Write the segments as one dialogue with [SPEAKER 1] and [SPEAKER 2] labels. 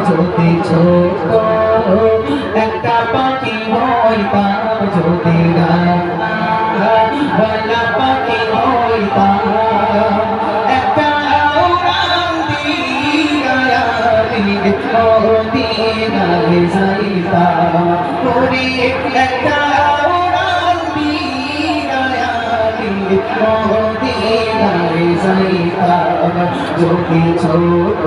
[SPEAKER 1] যদি ছোট একটা পাখি হইতাম, যদি ডানা পাখি হইতাম, একটা উড়ান দিয়া মদিনায় যাইতাম, ওরে একটা উড়ান দিয়া মদিনায় যাইতাম, যদি ছোট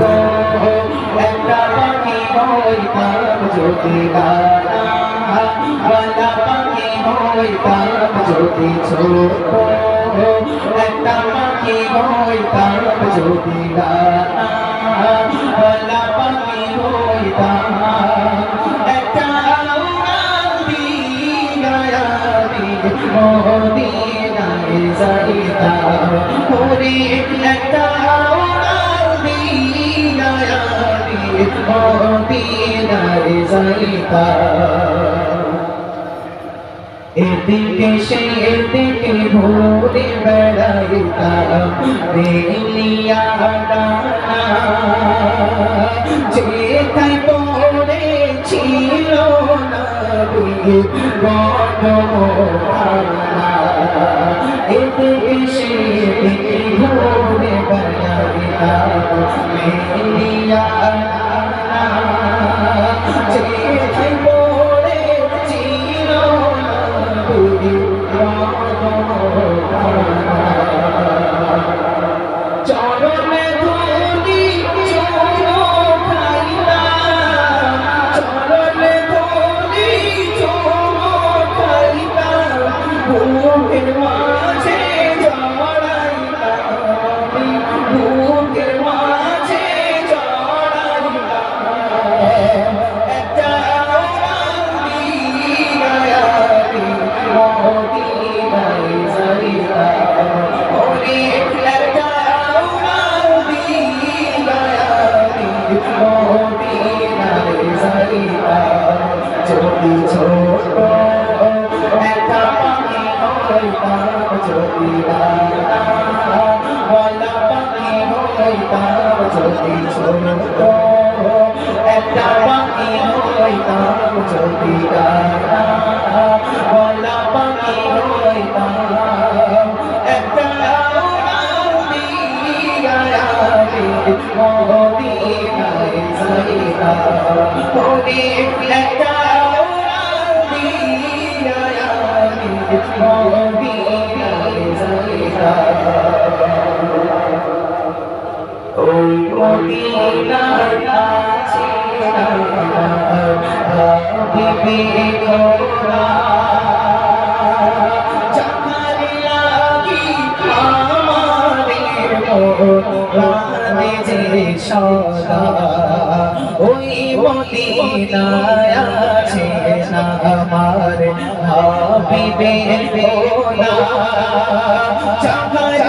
[SPEAKER 1] একটা পাখি হইতাম, যদি ডানা পাখি হইতাম, যদি ছোট একটা পাখি হইতাম, যদি ডানা পাখি হইতাম, একটা উড়ান দিয়া মদিনায় যাইতাম, ওরে একটা উড়ান দিয়া মদিনায় যাইতাম। এদিকে সেদিকে ঘুরে বেড়াইতাম, বেলিয়া ডানা যেথায় পড়েছিল নবী গণনা, এদিকে সেদিকে ঘুরে বেড়াইতাম, বেলিয়া ডানা যেথায় পড়েছিল চরণে ধুলি চুমকাইতাম, চরণে ধুলি চুমকাইতাম, বুকের মাঝে জড়াইতাম, বুকের মাঝে জড়াইতাম, একটা মদিনায় যাইতাম, ওরে একটা উড়ান দিয়া মদিনায় যাইতাম, যদি ছোট একটা পাখি হইতাম, যদি ডানা পাখি হইতাম, যদি ছোট একটা পাখি হইতাম, যদি ডানা পাখি হইতাম, একটা উড়ান দিয়া মদিনায় যাইতাম, ওরে একটা উড়ান দিয়া মদিনায় যাইতাম। ওই মদিনার কাছে হাবিবে খোদা, যার লাগি আমাদের প্রাণে যে সদা, ওই মদিনায় আছে আমার হাবিবে খোদা, যার